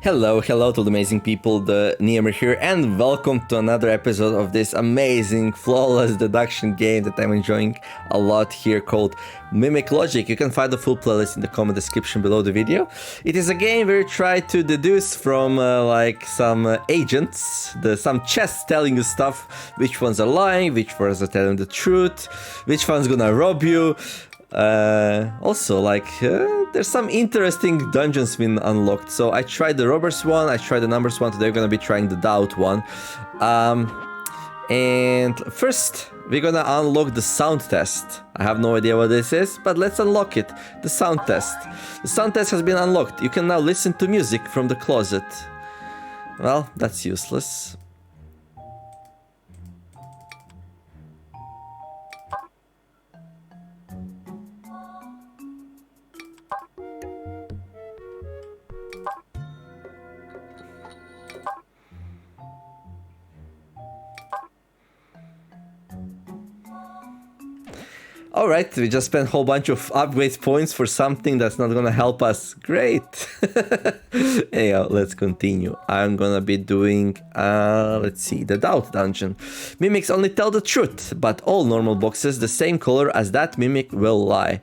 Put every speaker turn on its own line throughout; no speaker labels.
Hello to the amazing people, TheNeomare here, and welcome to another episode of this amazing, flawless deduction game that I'm enjoying a lot here called Mimic Logic. You can find the full playlist in the comment description below the video. It is a game where you try to deduce from like some agents, some chests telling you stuff, which ones are lying, which ones are telling the truth, which one's gonna rob you. Also, there's some interesting dungeons been unlocked. So I tried the robbers one, I tried the numbers one. Today we're gonna be trying the doubt one. And first we're gonna unlock the sound test. I have no idea what this is, but let's unlock it. The sound test. The sound test has been unlocked. You can now listen to music from the closet. Well, that's useless. Alright, we just spent a whole bunch of upgrade points for something that's not gonna help us. Great! Anyhow, let's continue. I'm gonna be doing, let's see, the doubt dungeon. Mimics only tell the truth, but all normal boxes the same color as that mimic will lie.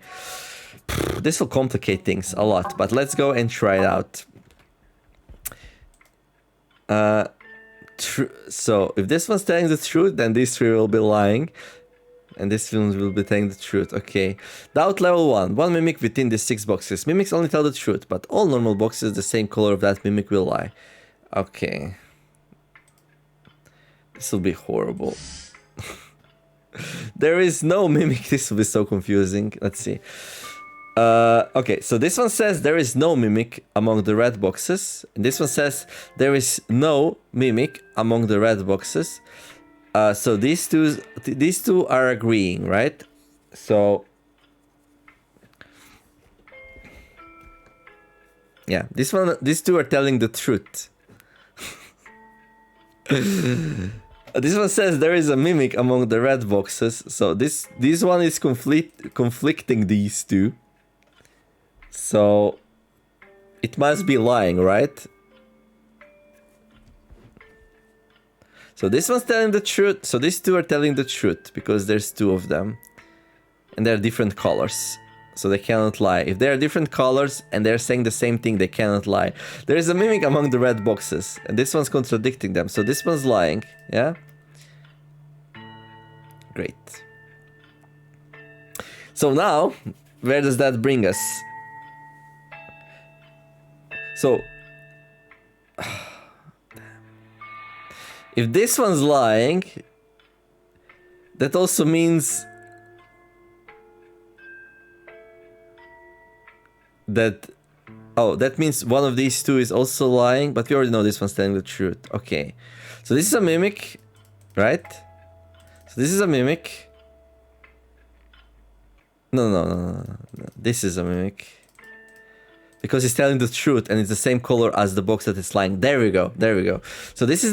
This will complicate things a lot, but let's go and try it out. So, if this one's telling the truth, then these three will be lying. And this one will be telling the truth. Okay. Doubt level 1. One mimic within the 6 boxes. Mimics only tell the truth, but all normal boxes the same color of that mimic will lie. Okay. This will be horrible. There is no mimic. This will be so confusing. Let's see. Okay, so this one says there is no mimic among the red boxes. And this one says there is no mimic among the red boxes. So these two are agreeing, right? So yeah, these two are telling the truth. This one says there is a mimic among the red boxes. So this one is conflicting these two. So it must be lying, right? So this one's telling the truth. So these two are telling the truth because there's two of them. And they're different colors. So they cannot lie. If they're different colors and they're saying the same thing, they cannot lie. There is a mimic among the red boxes. And this one's contradicting them. So this one's lying. Yeah? Great. So now, where does that bring us? So if this one's lying, that also means that... Oh, that means one of these two is also lying, but we already know this one's telling the truth. Okay. So this is a mimic, right? So this is a mimic. No. This is a mimic. Because he's telling the truth and it's the same color as the box that is lying. There we go. So this is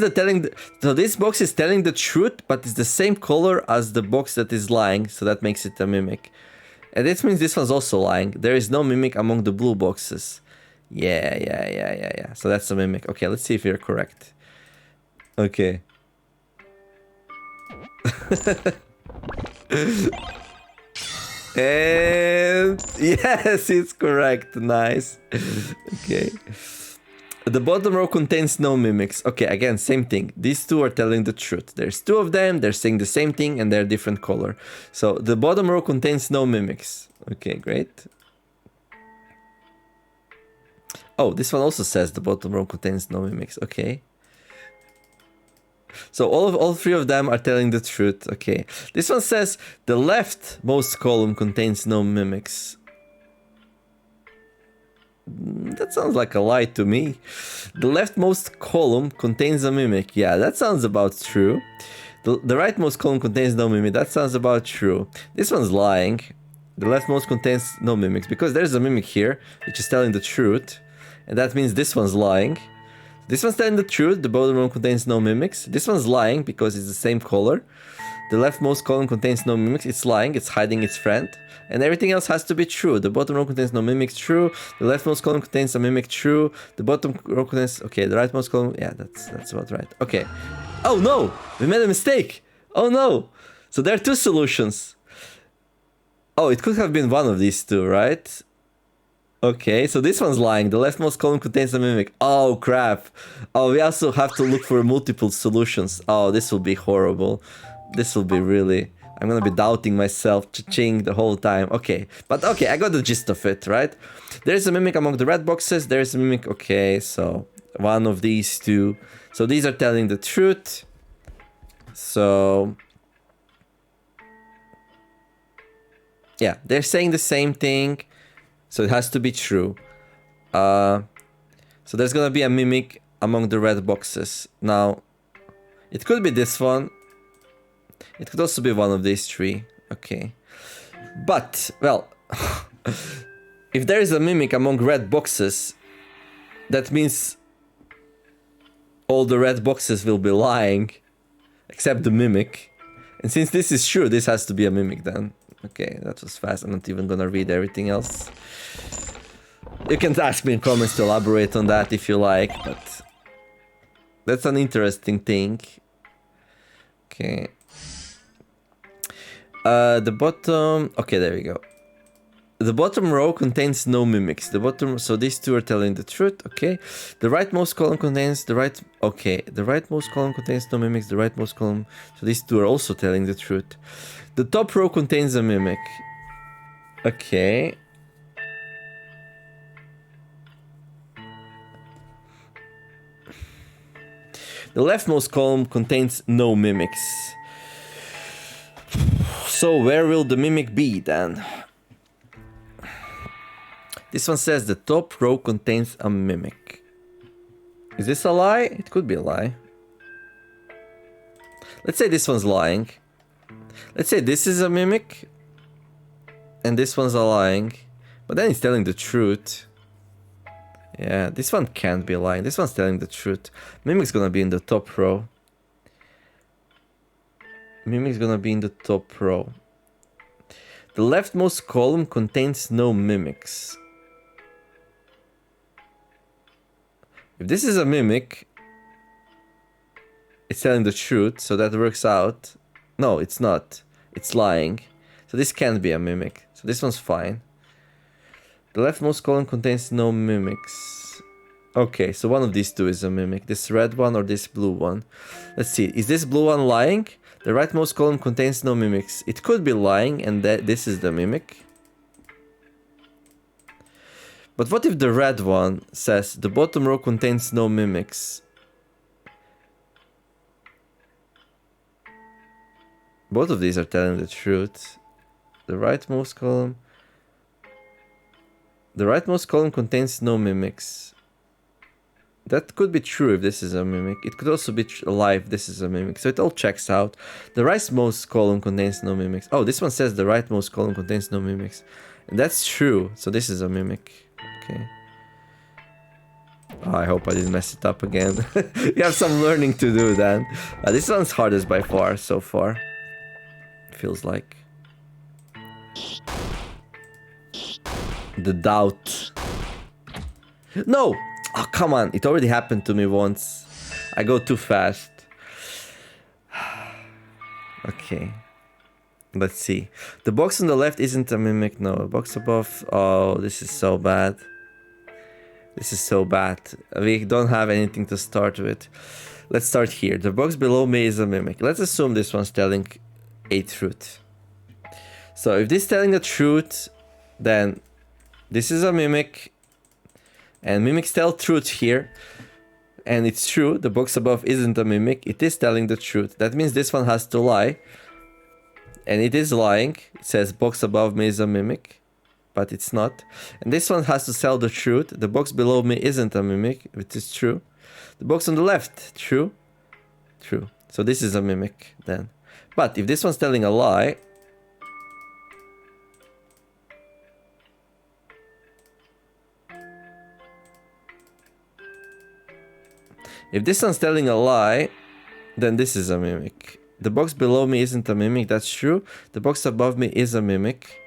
so this box is telling the truth, but it's the same color as the box that is lying. So that makes it a mimic. And this means this one's also lying. There is no mimic among the blue boxes. Yeah. So that's a mimic. Okay, let's see if you're correct. Okay. And yes, it's correct. Nice. Okay. The bottom row contains no mimics. Okay, again, same thing. These two are telling the truth. There's two of them, they're saying the same thing, and they're different color. So the bottom row contains no mimics. Okay, great. Oh, this one also says the bottom row contains no mimics. Okay. So all three of them are telling the truth. Okay. This one says the leftmost column contains no mimics. That sounds like a lie to me. The leftmost column contains a mimic. Yeah, that sounds about true. The rightmost column contains no mimic. That sounds about true. This one's lying. The leftmost contains no mimics because there's a mimic here which is telling the truth. And that means this one's lying. This one's telling the truth. The bottom row contains no mimics. This one's lying because it's the same color. The leftmost column contains no mimics. It's lying. It's hiding its friend. And everything else has to be true. The bottom row contains no mimics. True. The leftmost column contains a mimic. True. The bottom row contains... Okay, the rightmost column... Yeah, that's about right. Okay. Oh, no! We made a mistake! Oh, no! So there are two solutions. Oh, it could have been one of these two, right? Okay, so this one's lying. The leftmost column contains a mimic. Oh, crap. Oh, we also have to look for multiple solutions. Oh, this will be horrible. This will be really... I'm gonna be doubting myself, cha-ching, the whole time. Okay, but okay, I got the gist of it, right? There's a mimic among the red boxes. There's a mimic... Okay, so one of these two. So these are telling the truth. So... yeah, they're saying the same thing. So it has to be true. So there's gonna be a mimic among the red boxes. Now, it could be this one. It could also be one of these three. Okay. But, well, if there is a mimic among red boxes, that means all the red boxes will be lying, except the mimic. And since this is true, this has to be a mimic then. Okay, that was fast. I'm not even gonna read everything else. You can ask me in comments to elaborate on that if you like, but that's an interesting thing. Okay. The bottom... Okay, there we go. The bottom row contains no mimics. The bottom... So these two are telling the truth. Okay. The rightmost column contains the right... Okay. The rightmost column contains no mimics. The rightmost column... So these two are also telling the truth. The top row contains a mimic. Okay. The leftmost column contains no mimics. So where will the mimic be then? This one says the top row contains a mimic. Is this a lie? It could be a lie. Let's say this one's lying. Let's say this is a mimic. And this one's a lying. But then it's telling the truth. Yeah, this one can't be lying. This one's telling the truth. Mimic's gonna be in the top row. Mimic's gonna be in the top row. The leftmost column contains no mimics. If this is a mimic, it's telling the truth, so that works out. No, it's not. It's lying. So this can't be a mimic. So this one's fine. The leftmost column contains no mimics. Okay, so one of these two is a mimic. This red one or this blue one. Let's see. Is this blue one lying? The rightmost column contains no mimics. It could be lying and that this is the mimic. But what if the red one says the bottom row contains no mimics? Both of these are telling the truth. The rightmost column... The rightmost column contains no mimics. That could be true if this is a mimic. It could also be a lie if this is a mimic. So it all checks out. The rightmost column contains no mimics. Oh, this one says the rightmost column contains no mimics. And that's true. So this is a mimic. Okay. Oh, I hope I didn't mess it up again. You have some learning to do then. This one's hardest by far so far. Feels like. The doubt. No! Oh, come on. It already happened to me once. I go too fast. Okay. Let's see. The box on the left isn't a mimic. No, the box above. Oh, this is so bad. This is so bad. We don't have anything to start with. Let's start here. The box below me is a mimic. Let's assume this one's telling a truth. So if this is telling the truth, then this is a mimic. And mimics tell truth here. And it's true. The box above isn't a mimic. It is telling the truth. That means this one has to lie. And it is lying. It says box above me is a mimic. But it's not. And this one has to tell the truth. The box below me isn't a mimic. Which is true. The box on the left. True. True. So this is a mimic then. But if this one's telling a lie... If this one's telling a lie, then this is a mimic. The box below me isn't a mimic, that's true. The box above me is a mimic.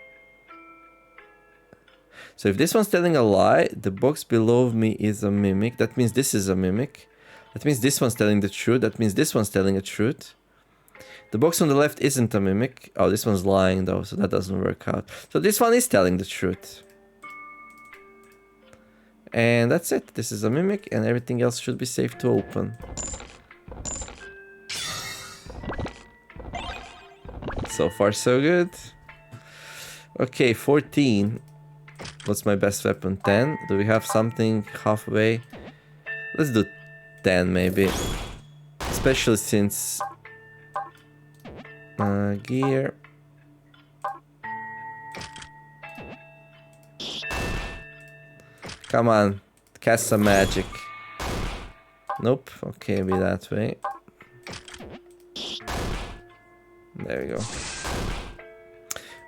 So if this one's telling a lie, the box below me is a mimic. That means this is a mimic. That means this one's telling the truth. That means this one's telling a truth. The box on the left isn't a mimic. Oh, this one's lying though, so that doesn't work out. So this one is telling the truth. And that's it. This is a mimic and everything else should be safe to open. So far so good. Okay, 14. What's my best weapon? 10? Do we have something halfway? Let's do 10 maybe. Especially since... gear. Come on. Cast some magic. Nope. Okay, be that way. There we go.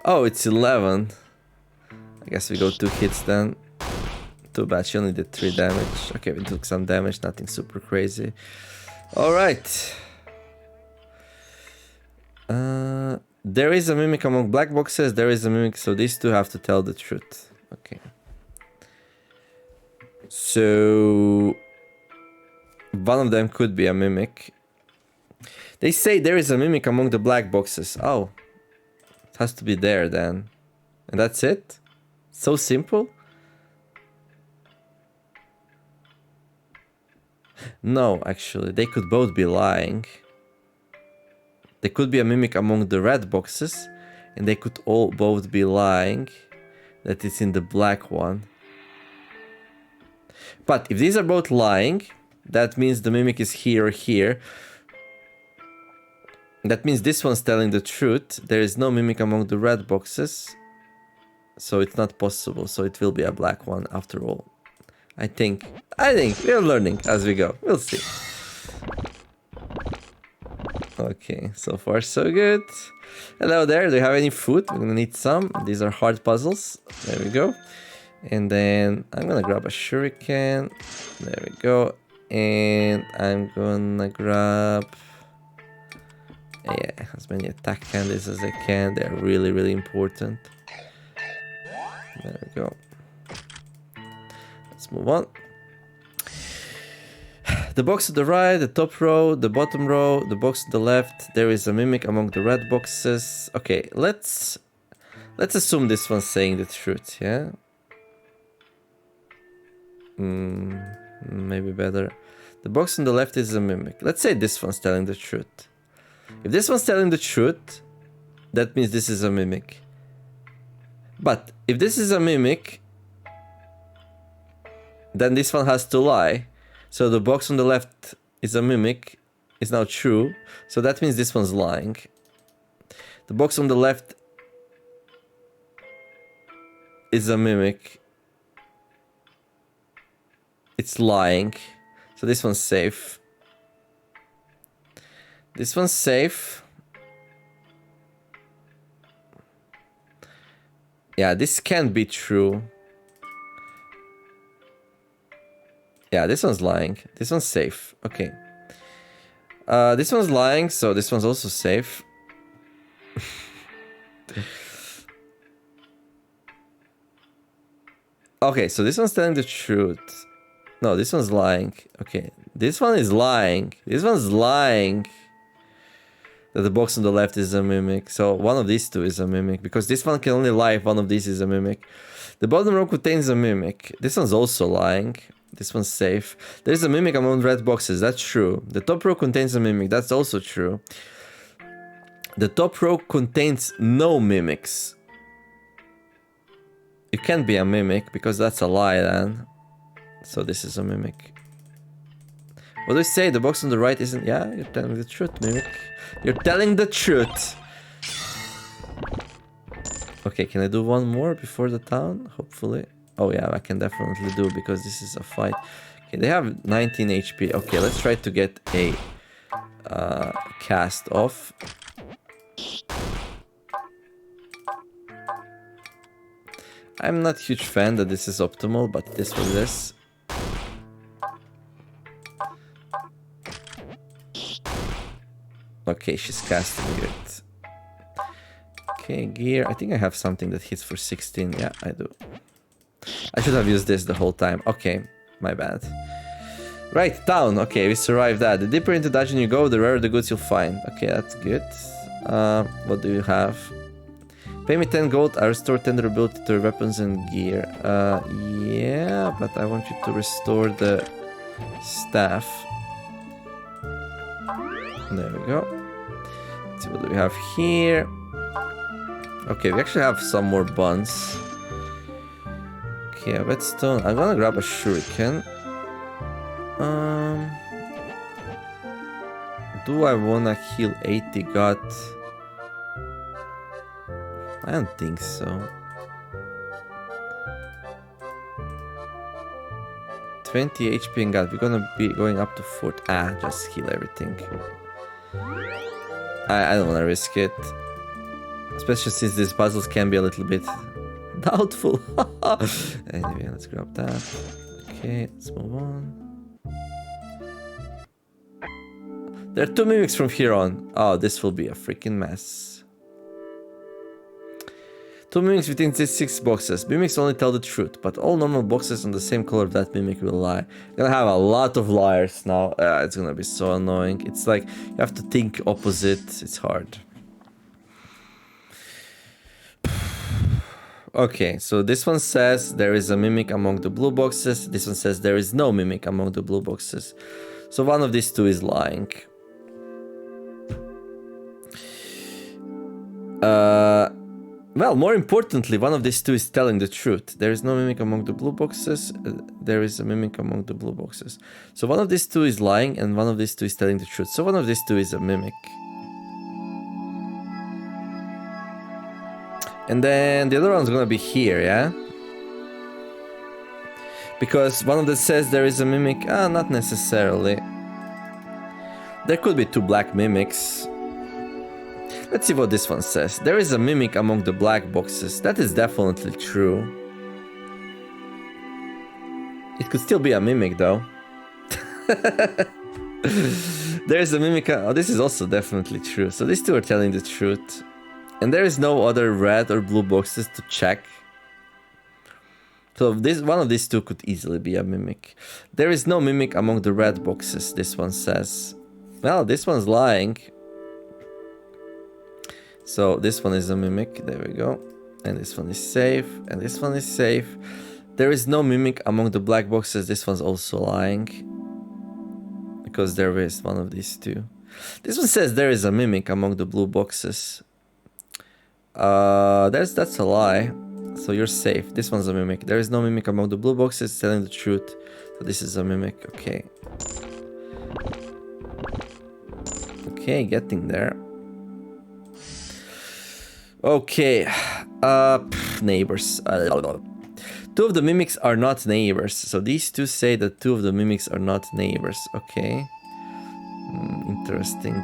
Oh, it's 11. I guess we go 2 hits then. Too bad, she only did 3 damage. Okay, we took some damage, nothing super crazy. Alright. There is a mimic among black boxes, there is a mimic, so these two have to tell the truth. Okay. So... one of them could be a mimic. They say there is a mimic among the black boxes. Oh. It has to be there then. And that's it? So simple? No, actually, they could both be lying. There could be a mimic among the red boxes, and they could all both be lying that it's in the black one. But if these are both lying, that means the mimic is here or here. That means this one's telling the truth. There is no mimic among the red boxes. So it's not possible, so it will be a black one after all. I think we're learning as we go. We'll see. Okay, so far so good. Hello there, do you have any food? We're gonna need some. These are hard puzzles. There we go. And then I'm gonna grab a shuriken. There we go. And I'm gonna grab... yeah, as many attack candies as I can. They're really, really important. There we go. Let's move on. The box to the right, the top row, the bottom row, the box to the left. There is a mimic among the red boxes. Okay, let's assume this one's saying the truth, yeah? Maybe better. The box on the left is a mimic. Let's say this one's telling the truth. If this one's telling the truth, that means this is a mimic. But if this is a mimic, then this one has to lie. So the box on the left is a mimic, is now true. So that means this one's lying. The box on the left is a mimic. It's lying. So this one's safe. This one's safe. Yeah, this can't be true. Yeah, this one's lying. This one's safe. Okay. This one's lying, so this one's also safe. Okay, so this one's telling the truth. No, this one's lying. Okay, this one is lying. This one's lying. That the box on the left is a mimic. So one of these two is a mimic. Because this one can only lie if one of these is a mimic. The bottom row contains a mimic. This one's also lying. This one's safe. There's a mimic among red boxes. That's true. The top row contains a mimic. That's also true. The top row contains no mimics. It can't be a mimic because that's a lie then. So this is a mimic. What do I say? The box on the right isn't... Yeah, you're telling the truth, mimic. You're telling the truth. Okay, can I do one more before the town? Hopefully. Oh yeah, I can definitely do because this is a fight. Okay, they have 19 HP. Okay, let's try to get a cast off. I'm not a huge fan that this is optimal, but this was this. Okay, she's casting it. Okay, gear. I think I have something that hits for 16. Yeah, I do. I should have used this the whole time. Okay, my bad. Right, town. Okay, we survived that. The deeper into the dungeon you go, the rarer the goods you'll find. Okay, that's good. What do you have? Pay me 10 gold, I restore 10 durability to your weapons and gear. Yeah, but I want you to restore the staff. There we go. Let's see what do we have here. Okay, we actually have some more buns. Okay, a whetstone. I'm gonna grab a shuriken. Do I wanna heal 80 god? I don't think so. 20 HP and god. We're gonna be going up to 40. Just heal everything. I don't wanna risk it. Especially since these puzzles can be a little bit doubtful. Anyway, let's grab that. Okay, let's move on. There are 2 mimics from here on. Oh, this will be a freaking mess. 2 mimics within these 6 boxes. Mimics only tell the truth, but all normal boxes on the same color of that mimic will lie. You're gonna have a lot of liars now. It's gonna be so annoying. It's like you have to think opposite. It's hard. Okay, so this one says there is a mimic among the blue boxes. This one says there is no mimic among the blue boxes. So one of these two is lying. Well, more importantly, one of these two is telling the truth. There is no mimic among the blue boxes. There is a mimic among the blue boxes. So one of these two is lying and one of these two is telling the truth. So one of these two is a mimic. And then the other one's gonna be here, yeah? Because one of them says there is a mimic. Not necessarily. There could be 2 black mimics. Let's see what this one says. There is a mimic among the black boxes. That is definitely true. It could still be a mimic though. There is a mimic. Oh, this is also definitely true. So these two are telling the truth. And there is no other red or blue boxes to check. So this one of these two could easily be a mimic. There is no mimic among the red boxes, this one says. Well, this one's lying. So this one is a mimic, there we go. And this one is safe, and this one is safe. There is no mimic among the black boxes, this one's also lying. Because there is one of these two. This one says there is a mimic among the blue boxes. That's a lie. So you're safe. This one's a mimic. There is no mimic among the blue boxes, telling the truth. So this is a mimic, okay. Okay, getting there. Okay, neighbors. 2 of the mimics are not neighbors. So these two say that 2 of the mimics are not neighbors. Okay. Interesting.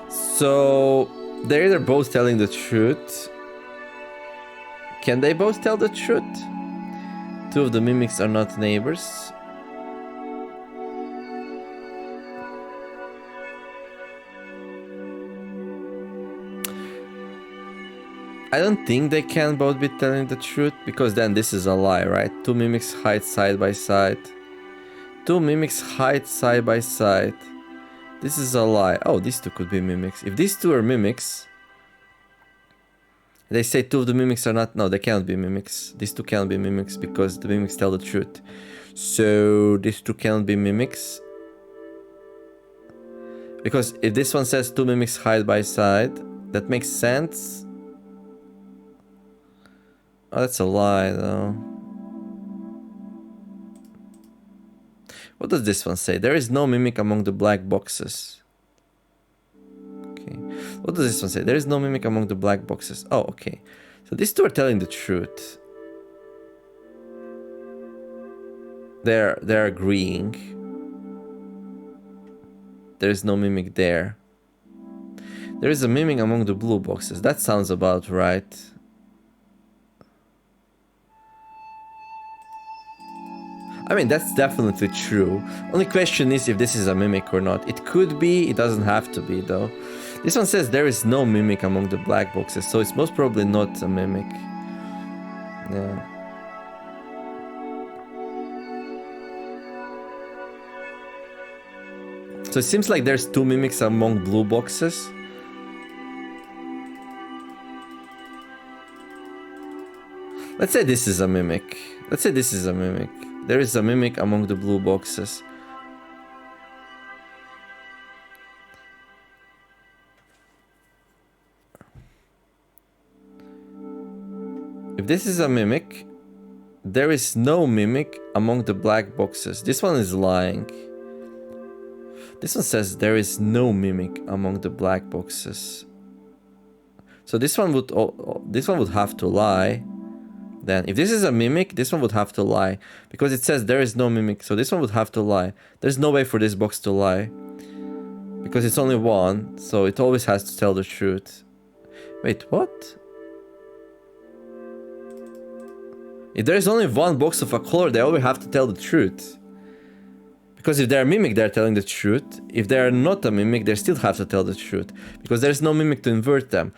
So they're either both telling the truth. Can they both tell the truth? 2 of the mimics are not neighbors. I don't think they can both be telling the truth, because then this is a lie, right? 2 mimics hide side by side. 2 mimics hide side by side. This is a lie. Oh, these 2 could be mimics. If these 2 are mimics, they say 2 of the mimics are not... No, they cannot be mimics. These 2 cannot be mimics because the mimics tell the truth. So these 2 cannot be mimics. Because if this one says 2 mimics hide by side, that makes sense. Oh, that's a lie, though. What does this one say? There is no mimic among the black boxes. Okay. What does this one say? There is no mimic among the black boxes. Oh, okay. So these 2 are telling the truth. They're agreeing. There is no mimic there. There is a mimic among the blue boxes. That sounds about right. I mean, that's definitely true. Only question is if this is a mimic or not. It could be, it doesn't have to be though. This one says there is no mimic among the black boxes, so it's most probably not a mimic. Yeah. So it seems like there's 2 mimics among blue boxes. Let's say this is a mimic. Let's say this is a mimic. There is a mimic among the blue boxes. If this is a mimic, there is no mimic among the black boxes. This one is lying. This one says there is no mimic among the black boxes. So this one would have to lie. Then if this is a mimic, this one would have to lie because it says there is no mimic. So this one would have to lie. There's no way for this box to lie because it's only one. So it always has to tell the truth. Wait, what? If there is only one box of a color, they always have to tell the truth. Because if they're a mimic, they're telling the truth. If they're not a mimic, they still have to tell the truth. Because there's no mimic to invert them.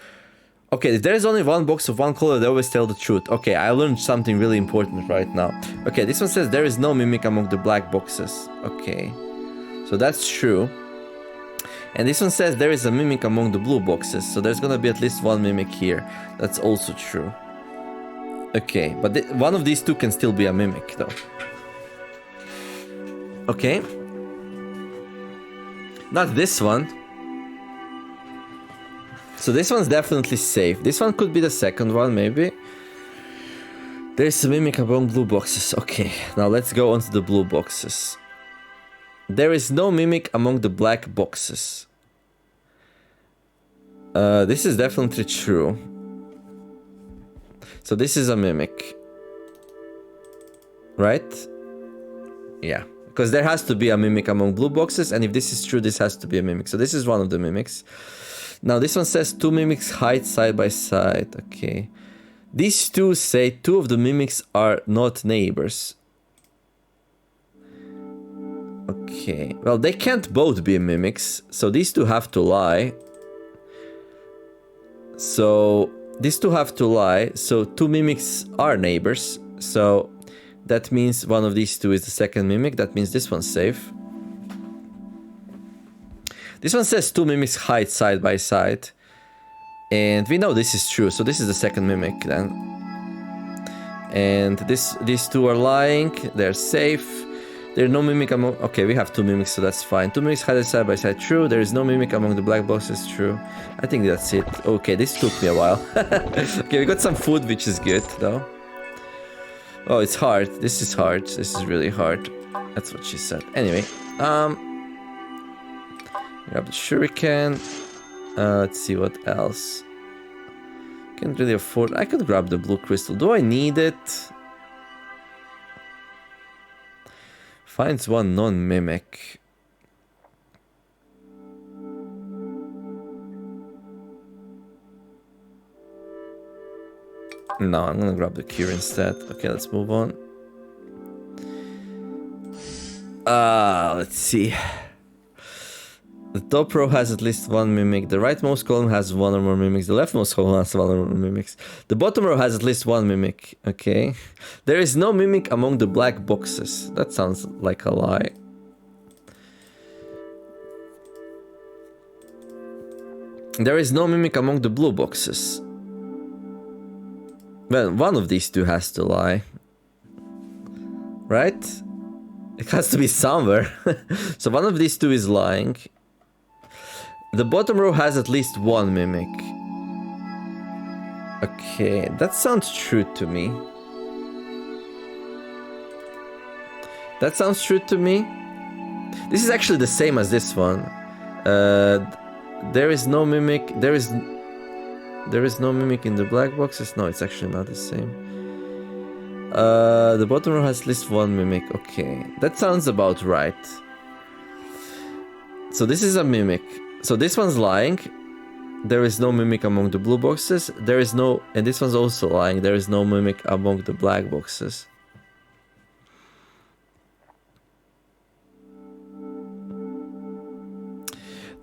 Okay, if there is only one box of one color, they always tell the truth. Okay, I learned something really important right now. Okay, this one says there is no mimic among the black boxes. Okay, so that's true. And this one says there is a mimic among the blue boxes. So there's gonna be at least one mimic here. That's also true. Okay, but one of these two can still be a mimic though. Okay. Not this one. So this one's definitely safe. This one could be the second one, maybe. There's a mimic among blue boxes. Okay, now let's go on to the blue boxes. There is no mimic among the black boxes. This is definitely true. So this is a mimic. Right? Yeah. Because there has to be a mimic among blue boxes, and if this is true, this has to be a mimic. So this is one of the mimics. Now this one says 2 mimics hide side by side. Okay. These two say 2 of the mimics are not neighbors. Okay. Well, they can't both be mimics, so these two have to lie. So these two have to lie. So 2 mimics are neighbors. So that means one of these two is the second mimic. That means this one's safe. This one says 2 mimics hide side by side. And we know this is true. So this is the second mimic then. And these two are lying. They're safe. There's no mimic among... Okay, we have 2 mimics, so that's fine. 2 mimics hide side by side. True. There is no mimic among the black boxes. True. I think that's it. Okay, this took me a while. Okay, we got some food, which is good though. Oh, it's hard. This is hard. This is really hard. That's what she said. Anyway, grab the shuriken. Let's see what else. Can't really afford... I could grab the blue crystal. Do I need it? Finds one non-mimic. No, I'm gonna grab the cure instead. Okay, let's move on. Let's see. The top row has at least 1 mimic. The rightmost column has 1 or more mimics. The leftmost column has 1 or more mimics. The bottom row has at least 1 mimic. Okay. There is no mimic among the black boxes. That sounds like a lie. There is no mimic among the blue boxes. Well, one of these two has to lie. Right? It has to be somewhere. So one of these two is lying. The bottom row has at least 1 mimic. Okay, that sounds true to me. That sounds true to me. This is actually the same as this one. There is no mimic. There is no mimic in the black boxes. No, it's actually not the same. The bottom row has at least 1 mimic. Okay, that sounds about right. So this is a mimic. So this one's lying. There is no mimic among the blue boxes. There is no... And this one's also lying. There is no mimic among the black boxes.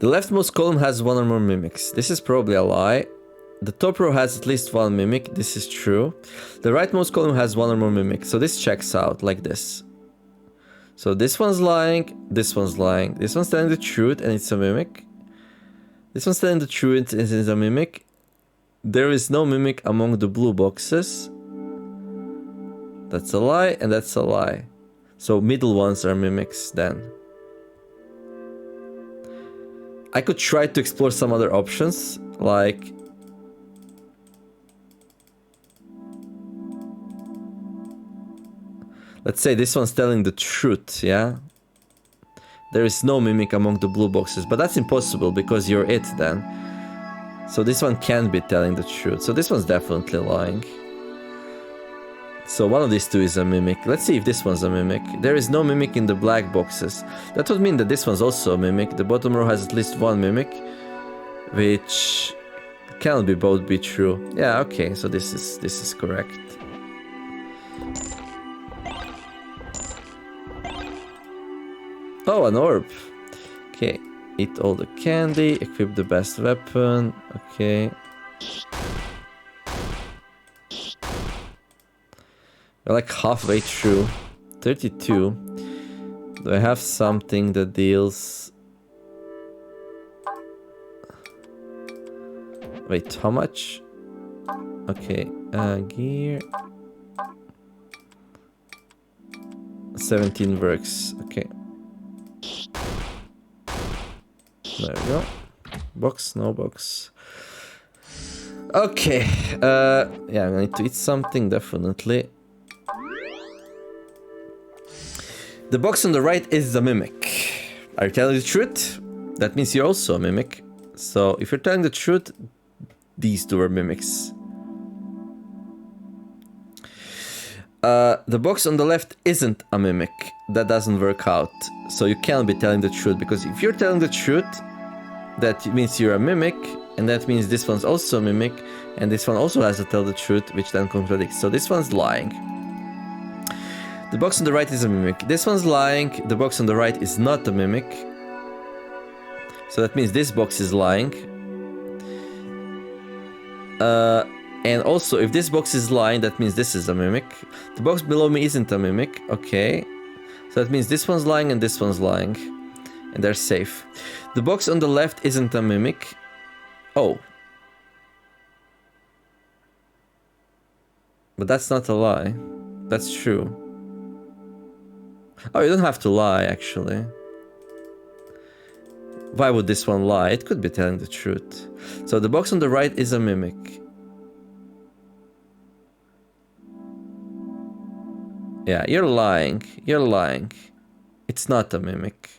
The leftmost column has one or more mimics. This is probably a lie. The top row has at least one mimic. This is true. The rightmost column has one or more mimics. So this checks out like this. So this one's lying. This one's lying. This one's telling the truth and it's a mimic. This one's telling the truth and it's a mimic. There is no mimic among the blue boxes. That's a lie and that's a lie. So middle ones are mimics then. I could try to explore some other options, like... Let's say this one's telling the truth, yeah? There is no mimic among the blue boxes, but that's impossible because you're it then. So this one can't be telling the truth. So this one's definitely lying. So one of these two is a mimic. Let's see if this one's a mimic. There is no mimic in the black boxes. That would mean that this one's also a mimic. The bottom row has at least one mimic, which cannot be both be true. Yeah, okay, so this is correct. Oh, an orb. Okay, eat all the candy, equip the best weapon. Okay. We're like halfway through. 32. Do I have something that deals... Wait, how much? Okay, gear... 17 works, okay. There we go. Box, no box. Okay, yeah, I need to eat something, definitely. The box on the right is the mimic. Are you telling the truth? That means you're also a mimic. So if you're telling the truth, these two are mimics. The box on the left isn't a mimic. That doesn't work out. So you can't be telling the truth, because if you're telling the truth, that means you're a mimic, and that means this one's also a mimic, and this one also has to tell the truth, which then contradicts. So this one's lying. The box on the right is a mimic. This one's lying. The box on the right is not a mimic. So that means this box is lying. And also, if this box is lying, that means this is a mimic. The box below me isn't a mimic. Okay. So that means this one's lying and this one's lying. And they're safe. The box on the left isn't a mimic. Oh. But that's not a lie. That's true. Oh, you don't have to lie, actually. Why would this one lie? It could be telling the truth. So the box on the right is a mimic. Yeah, you're lying. You're lying. It's not a mimic.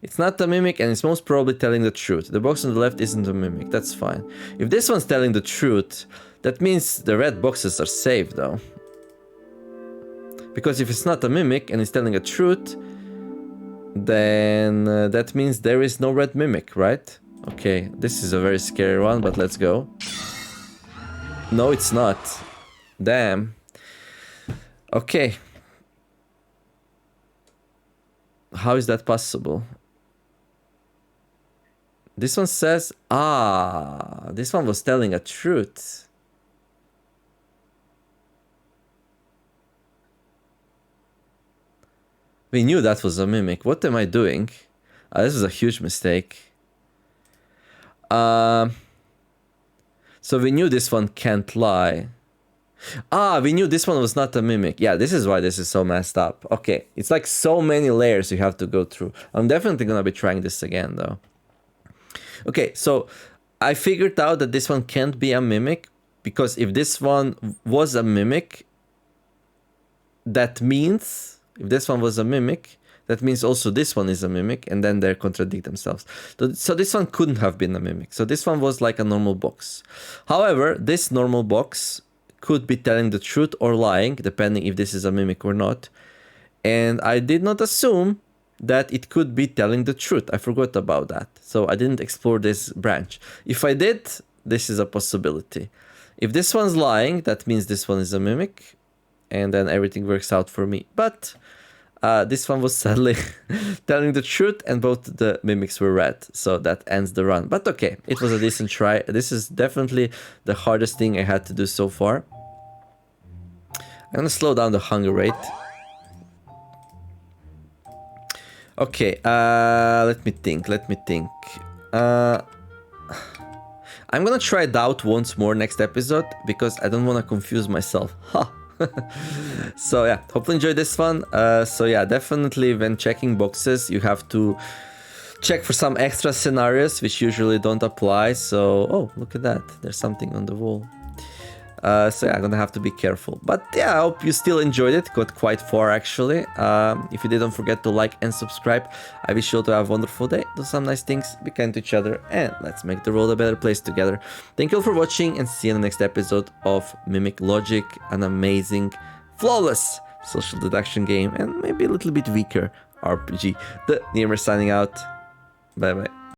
It's not a mimic, and it's most probably telling the truth. The box on the left isn't a mimic. That's fine. If this one's telling the truth, that means the red boxes are safe, though. Because if it's not a mimic and it's telling a truth, then that means there is no red mimic, right? Okay, this is a very scary one, but let's go. No, it's not. Damn. Okay. How is that possible? This one says, this one was telling a truth. We knew that was a mimic. What am I doing? This is a huge mistake. So we knew this one can't lie. We knew this one was not a mimic. Yeah, this is why this is so messed up. Okay, it's like so many layers you have to go through. I'm definitely gonna be trying this again, though. Okay, so I figured out that this one can't be a mimic, because if this one was a mimic, that means... If this one was a mimic, that means also this one is a mimic, and then they contradict themselves. So this one couldn't have been a mimic. So this one was like a normal box. However, this normal box could be telling the truth or lying, depending if this is a mimic or not. And I did not assume that it could be telling the truth. I forgot about that. So I didn't explore this branch. If I did, this is a possibility. If this one's lying, that means this one is a mimic. And then everything works out for me. But This one was sadly telling the truth, and both the mimics were red, so that ends the run. But okay, it was a decent try. This is definitely the hardest thing I had to do so far. I'm gonna slow down the hunger rate. Okay, let me think. I'm gonna try doubt once more next episode, because I don't want to confuse myself. Ha! So yeah, hopefully enjoy this one. So yeah, definitely when checking boxes, you have to check for some extra scenarios, which usually don't apply. So, oh, look at that. There's something on the wall. So yeah, I'm gonna have to be careful. But yeah, I hope you still enjoyed it. Got quite far actually. If you did, don't forget to like and subscribe. I wish you all to have a wonderful day. Do some nice things, be kind to each other, and let's make the world a better place together. Thank you all for watching, and see you in the next episode of Mimic Logic, an amazing, flawless social deduction game, and maybe a little bit weaker RPG. TheNeomare signing out. Bye bye.